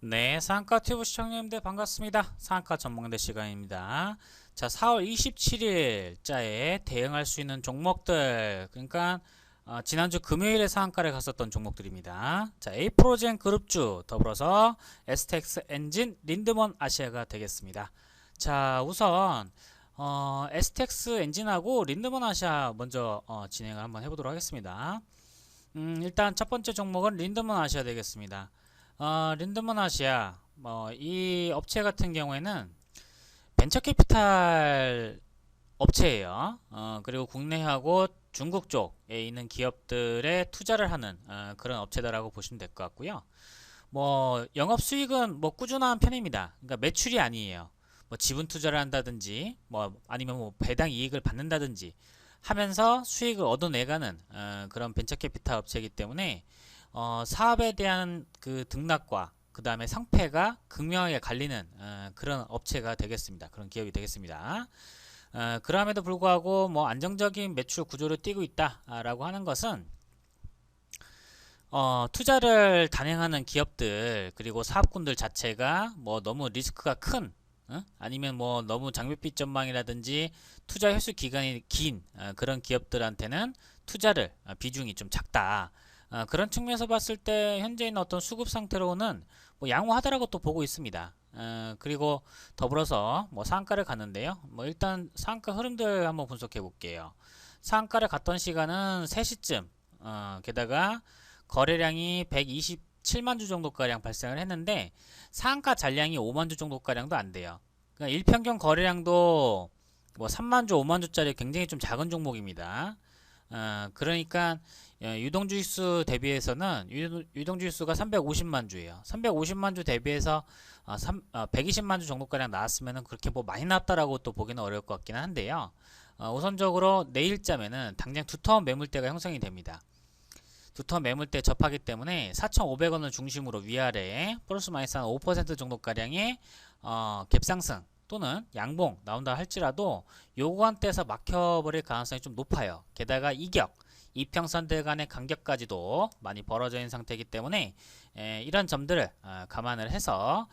네, 상한가 튜브 시청자님들 반갑습니다. 상한가 전망대 시간입니다. 자, 4월 27일자에 대응할 수 있는 종목들, 그러니까 지난주 금요일에 상한가를 갔었던 종목들입니다. 자, 에이프로젠 그룹주, 더불어서 STX 엔진, 린드먼 아시아가 되겠습니다. 자, 우선 STX 엔진하고 린드먼 아시아 먼저 진행을 한번 해보도록 하겠습니다. 일단 첫 번째 종목은 린드먼 아시아 되겠습니다. 린드먼 아시아 이 업체 같은 경우에는 벤처 캐피탈 업체예요. 그리고 국내하고 중국 쪽에 있는 기업들에 투자를 하는 그런 업체다라고 보시면 될 것 같고요. 뭐 영업 수익은 뭐 꾸준한 편입니다. 그러니까 매출이 아니에요. 뭐 지분 투자를 한다든지 뭐 아니면 뭐 배당 이익을 받는다든지 하면서 수익을 얻어내가는 그런 벤처 캐피탈 업체이기 때문에 사업에 대한 그 등락과 그 다음에 상패가 극명하게 갈리는 그런 업체가 되겠습니다. 그런 기업이 되겠습니다. 그럼에도 불구하고 뭐 안정적인 매출 구조를 띠고 있다라고 하는 것은 투자를 단행하는 기업들 그리고 사업군들 자체가 뭐 너무 리스크가 큰 아니면 뭐 너무 장밋빛 전망이라든지 투자 회수 기간이 긴 그런 기업들한테는 투자를 비중이 좀 작다. 그런 측면에서 봤을 때 현재 있는 어떤 수급 상태로는 뭐 양호하다라고 또 보고 있습니다. 그리고 더불어서 뭐 상한가를 갔는데요. 뭐 일단 상한가 흐름들 한번 분석해 볼게요. 상한가를 갔던 시간은 3시쯤 게다가 거래량이 127만 주 정도가량 발생을 했는데 상한가 잔량이 5만 주 정도가량도 안 돼요. 그러니까 일평균 거래량도 뭐 3만 주, 5만 주짜리 굉장히 좀 작은 종목입니다. 그러니까 유동주의수 대비해서는 유동주의수가 350만 주예요. 350만 주 대비해서 120만 주 정도가량 나왔으면 그렇게 뭐 많이 나왔다라고 또 보기는 어려울 것 같기는 한데요. 우선적으로 내일자면은 당장 두터운 매물대가 형성이 됩니다. 두터운 매물대 접하기 때문에 4,500원을 중심으로 위아래에 플러스 마이너스 한 5% 정도가량의 갭상승 또는 양봉 나온다 할지라도 요 구간대에서 막혀버릴 가능성이 좀 높아요. 게다가 이격, 이평선들 간의 간격까지도 많이 벌어져 있는 상태이기 때문에 이런 점들을 감안을 해서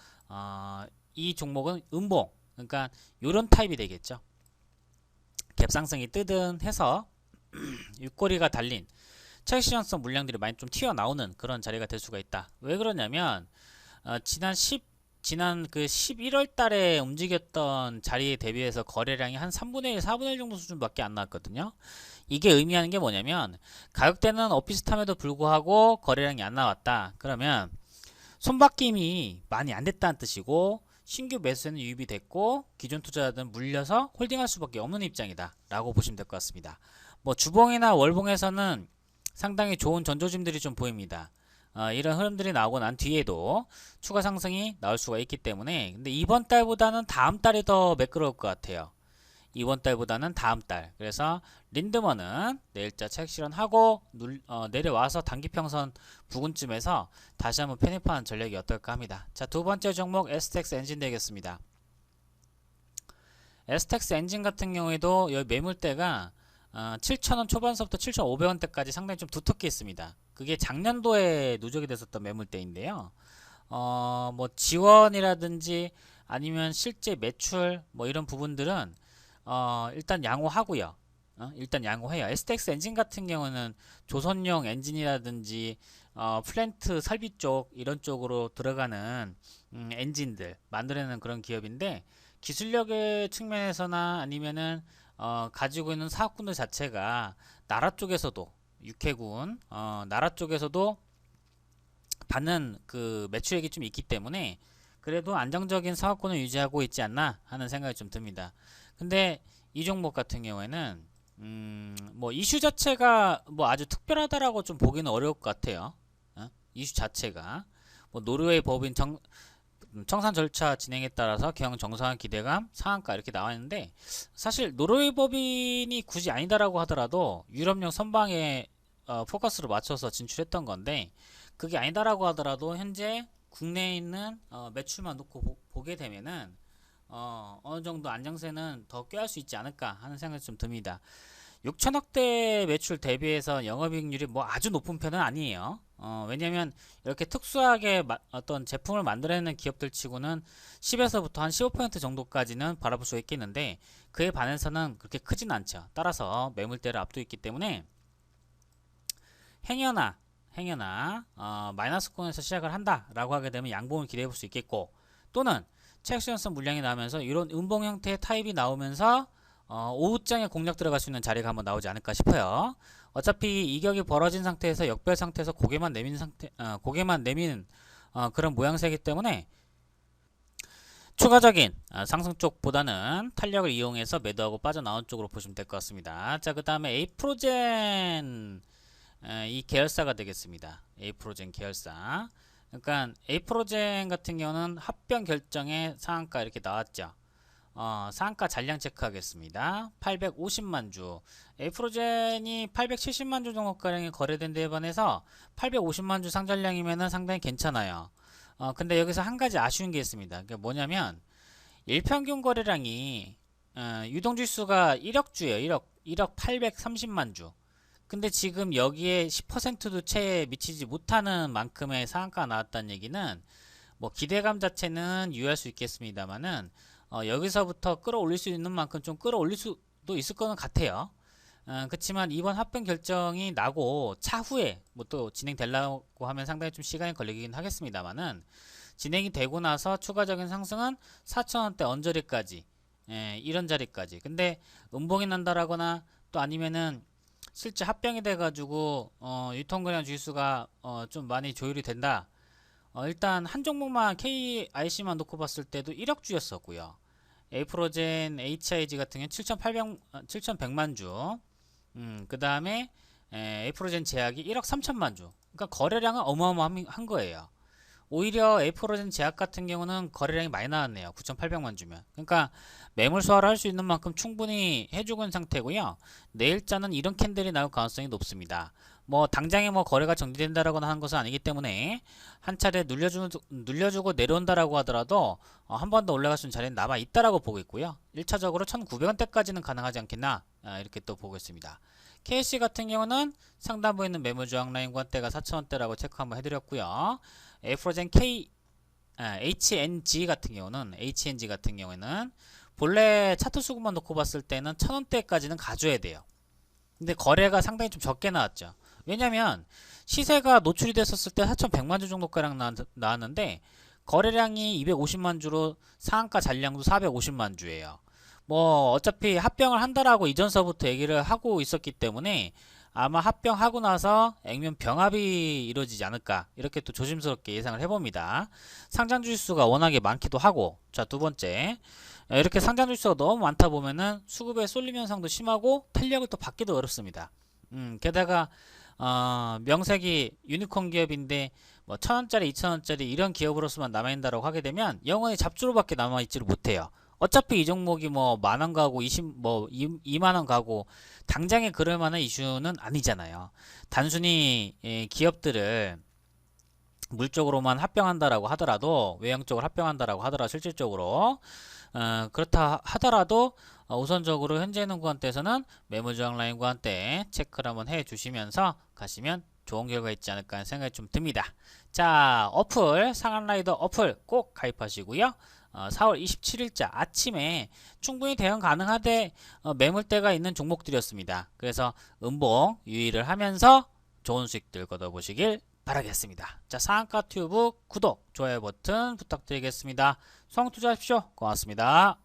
이 종목은 음봉, 그러니까 요런 타입이 되겠죠. 갭상승이 뜨든 해서 윗꼬리가 달린 차익실현성 물량들이 많이 좀 튀어나오는 그런 자리가 될 수가 있다. 왜 그러냐면 지난 그 11월 달에 움직였던 자리에 대비해서 거래량이 한 3분의 1, 4분의 1 정도 수준밖에 안 나왔거든요. 이게 의미하는 게 뭐냐면 가격대는 비슷함에도 불구하고 거래량이 안 나왔다. 그러면 손바뀜이 많이 안 됐다는 뜻이고 신규 매수에는 유입이 됐고 기존 투자자들은 물려서 홀딩할 수밖에 없는 입장이다 라고 보시면 될 것 같습니다. 뭐 주봉이나 월봉에서는 상당히 좋은 전조짐들이 좀 보입니다. 이런 흐름들이 나오고 난 뒤에도 추가 상승이 나올 수가 있기 때문에 근데 이번 달보다는 다음 달이 더 매끄러울 것 같아요. 이번 달보다는 다음 달. 그래서 린드먼은 내일자 차익 실현하고 내려와서 단기평선 부근쯤에서 다시 한번 편입하는 전략이 어떨까 합니다. 자, 두 번째 종목 STX 엔진 되겠습니다. STX 엔진 같은 경우에도 여기 매물대가 7,000원 초반서부터 7,500원대까지 상당히 좀 두텁게 있습니다. 그게 작년도에 누적이 됐었던 매물대인데요. 뭐 지원이라든지 아니면 실제 매출 뭐 이런 부분들은 일단 양호하고요. 일단 양호해요. STX 엔진 같은 경우는 조선용 엔진이라든지 플랜트 설비 쪽 이런 쪽으로 들어가는 엔진들 만들어내는 그런 기업인데 기술력의 측면에서나 아니면은 가지고 있는 사업군들 자체가 나라 쪽에서도 육해군 나라 쪽에서도 받는 그 매출액이 좀 있기 때문에 그래도 안정적인 사업군을 유지하고 있지 않나 하는 생각이 좀 듭니다. 근데 이 종목 같은 경우에는 뭐 이슈 자체가 뭐 아주 특별하다라고 좀 보기는 어려울 것 같아요. 이슈 자체가 뭐 노르웨이 법인 청산 절차 진행에 따라서 경영 정상화 기대감 상한가 이렇게 나와 있는데 사실 노르웨이 법인이 굳이 아니다라고 하더라도 유럽령 선방에 포커스를 맞춰서 진출했던 건데 그게 아니다라고 하더라도 현재 국내에 있는 매출만 놓고 보게 되면은 어느 정도 안정세는 더 꾀할 수 있지 않을까 하는 생각이 좀 듭니다. 6천억대 매출 대비해서 영업이익률이 뭐 아주 높은 편은 아니에요. 왜냐면 이렇게 특수하게 어떤 제품을 만들어내는 기업들 치고는 10에서부터 한 15% 정도까지는 바라볼 수 있겠는데 그에 반해서는 그렇게 크진 않죠. 따라서 매물대를 앞두고 있기 때문에 행여나 마이너스권에서 시작을 한다라고 하게 되면 양봉을 기대해 볼 수 있겠고, 또는 체액션성 물량이 나오면서 이런 음봉 형태의 타입이 나오면서 오후장에 공략 들어갈 수 있는 자리가 한번 나오지 않을까 싶어요. 어차피 이격이 벌어진 상태에서 역별 상태에서 고개만 내미는 그런 모양새이기 때문에 추가적인 상승 쪽보다는 탄력을 이용해서 매도하고 빠져나온 쪽으로 보시면 될 것 같습니다. 자, 그 다음에 에이프로젠, 이 계열사가 되겠습니다. 에이프로젠 계열사. 그러니까 에이프로젠 같은 경우는 합병 결정에 상한가 이렇게 나왔죠. 상한가 잔량 체크하겠습니다. 850만 주. 에이프로젠이 870만 주 정도가량이 거래된 데에 반해서 850만 주 상장량이면은 상당히 괜찮아요. 근데 여기서 한 가지 아쉬운 게 있습니다. 그게 뭐냐면 일평균 거래량이 유동주수가 1억 주예요. 1억 830만 주. 근데 지금 여기에 10%도 채 미치지 못하는 만큼의 상한가가 나왔다는 얘기는 뭐 기대감 자체는 유효할 수 있겠습니다만은 여기서부터 끌어올릴 수 있는 만큼 좀 끌어올릴 수도 있을 거는 같아요. 그렇지만 이번 합병 결정이 나고 차후에 뭐 또 진행되려고 하면 상당히 좀 시간이 걸리긴 하겠습니다만은 진행이 되고 나서 추가적인 상승은 4천원대 언저리까지, 이런 자리까지. 근데 음봉이 난다라거나 또 아니면은 실제 합병이 돼가지고 유통거래량 주수가 좀 많이 조율이 된다. 일단 한 종목만 KIC만 놓고 봤을 때도 1억 주였었고요. 에이프로젠 HIG 같은 경우는 7,100만 주. 그 다음에 에이프로젠 제약이 1억 3천만 주. 그러니까 거래량은 어마어마한 거예요. 오히려 에이프로젠 제약 같은 경우는 거래량이 많이 나왔네요. 9,800만 주면. 그러니까 매물 소화를 할 수 있는 만큼 충분히 해주고 있는 상태고요. 내일자는 이런 캔들이 나올 가능성이 높습니다. 뭐 당장에 뭐 거래가 정지된다라거나 하는 것은 아니기 때문에 한 차례 눌려주고 내려온다라고 하더라도 한 번 더 올라갈 수 있는 자리는 남아 있다라고 보고 있고요. 1차적으로 1,900원대까지는 가능하지 않겠나, 이렇게 또 보고 있습니다. KC 같은 경우는 상단부에 있는 매물 저항 라인 관대가 4,000원대라고 체크 한번 해드렸고요. 에이프로젠 HNG 같은 경우에는 본래 차트 수급만 놓고 봤을 때는 1,000원대까지는 가져야 돼요. 근데 거래가 상당히 좀 적게 나왔죠. 왜냐면 시세가 노출이 됐었을 때 4,100만 주 정도가량 나왔는데 거래량이 250만 주로 상한가 잔량도 450만 주예요. 뭐 어차피 합병을 한다라고 이전서부터 얘기를 하고 있었기 때문에 아마 합병하고 나서 액면 병합이 이루어지지 않을까, 이렇게 또 조심스럽게 예상을 해봅니다. 상장 주수가 워낙에 많기도 하고. 자, 두 번째, 이렇게 상장 주수가 너무 많다 보면은 수급에 쏠림 현상도 심하고 탄력을 또 받기도 어렵습니다. 게다가 명색이 유니콘 기업인데 뭐 1,000원짜리 2,000원짜리 이런 기업으로서만 남아있다고 하게 되면 영원히 잡주로밖에 남아있지를 못해요. 어차피 이 종목이 뭐 만원 가고 2만원 가고 당장에 그럴 만한 이슈는 아니잖아요. 단순히 기업들을 물적으로만 합병한다라고 하더라도, 외형적으로 합병한다라고 하더라도, 실질적으로 그렇다 하더라도 우선적으로 현재 있는 구간대에서는 매물저항 라인 구간대 체크를 한번 해 주시면서 가시면 좋은 결과 있지 않을까 하는 생각이 좀 듭니다. 자, 어플, 상한라이더 어플 꼭 가입하시고요. 4월 27일자 아침에 충분히 대응 가능하되 매물대가 있는 종목들이었습니다. 그래서 음봉 유의를 하면서 좋은 수익들 거둬보시길 바라겠습니다. 자, 상한가 튜브 구독, 좋아요 버튼 부탁드리겠습니다. 수강 투자하십시오. 고맙습니다.